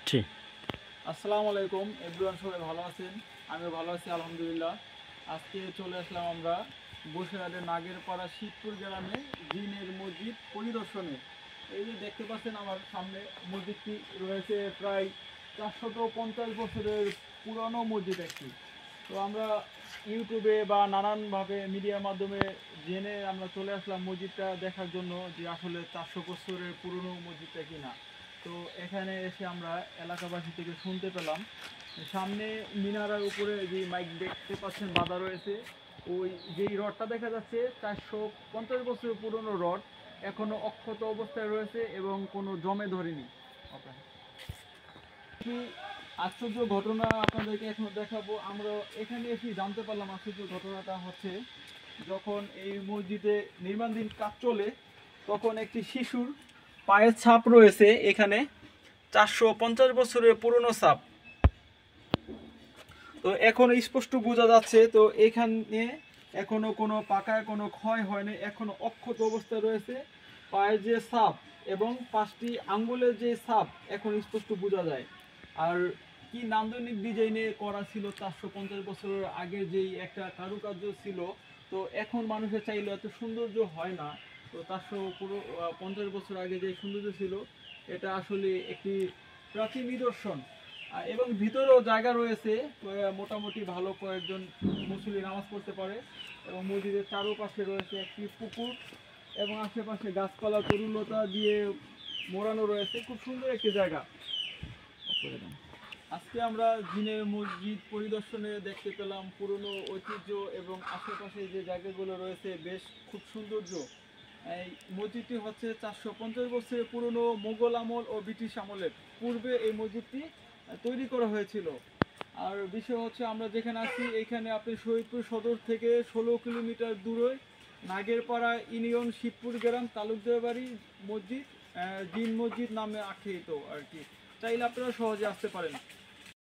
ঠিক। আসসালামু আলাইকুম এভরিওয়ান, সবাই ভালো আছেন? আমিও ভালো আছি আলহামদুলিল্লাহ। আজকে চলে আসলাম আমরা বসিরহাটের নাগেরপাড়া শিবপুর গ্রামে জিনের মসজিদ পরিদর্শনে। এই যে দেখতে পাচ্ছেন আমার সামনে, মসজিদটি রয়েছে প্রায় 450 বছরের পুরনো মসজিদ একটি। তো আমরা ইউটিউবে বা নানানভাবে মিডিয়ার মাধ্যমে জেনে আমরা চলে আসলাম মসজিদটা দেখার জন্য, যে আসলে 400 বছরের পুরনো মসজিদটা কিনা। তো এখানে এসে আমরা এলাকাবাসী থেকে শুনতে পেলাম, সামনে মিনারার উপরে যে মাইক দেখতে পাচ্ছেন বাঁধা রয়েছে, ওই যেই রডটা দেখা যাচ্ছে 450 বছরের পুরনো রড, এখনো অক্ষত অবস্থায় রয়েছে এবং কোনো জমে ধরেনি। কি আশ্চর্য ঘটনা আপনাদেরকে এখন দেখাবো। আমরা এখানে এসে জানতে পারলাম আশ্চর্য ঘটনাটা হচ্ছে, যখন এই মসজিদে নির্মাণাধীন কাজ চলে তখন একটি শিশুর পায়ের ছাপ রয়েছে এখানে, 450 বছরের পুরনো ছাপ। তো এখন স্পষ্ট বোঝা যাচ্ছে, তো এখানে এখনো কোনো পাকায় কোনো ক্ষয় হয়নি, এখনো অক্ষত অবস্থায় রয়েছে পায়ের যে ছাপ এবং 5টি আঙ্গুলের যে ছাপ এখন স্পষ্ট বোঝা যায়। আর কি নান্দনিক ডিজাইনে করা ছিল, 450 বছরের আগে যেই একটা কারুকার্য ছিল, তো এখন মানুষের চাইলে এত সৌন্দর্য হয় না। তো 450 বছর আগে যে সৌন্দর্য ছিল, এটা আসলে একটি প্রাচীন নিদর্শন। এবং ভিতরেও জায়গা রয়েছে, মোটামুটি ভালো কয়েকজন মুসল্লি নামাজ পড়তে পারে। এবং মসজিদের চারপাশে রয়েছে একটি পুকুর এবং আশেপাশে গাছপালা তরুলতা দিয়ে মোড়ানো রয়েছে, খুব সুন্দর একটি জায়গা। আজকে আমরা জিনের মসজিদ পরিদর্শনে দেখতে পেলাম পুরনো ঐতিহ্য এবং আশেপাশে যে জায়গাগুলো রয়েছে বেশ খুব সৌন্দর্য। এই মসজিদটি হচ্ছে 450 বছরের পুরনো, মোগল আমল ও ব্রিটিশ আমলের পূর্বে এই মসজিদটি তৈরি করা হয়েছিল। আর বিষয় হচ্ছে, আমরা যেখানে আছি এখানে আপনি শহীদপুর সদর থেকে 16 কিলোমিটার দূরে নাগেরপাড়া ইউনিয়ন শিবপুর গ্রাম তালুকদার বাড়ি মসজিদ, জিন মসজিদ নামে আখ্যায়িত আর কি। চাইলে আপনারা সহজে আসতে পারেন।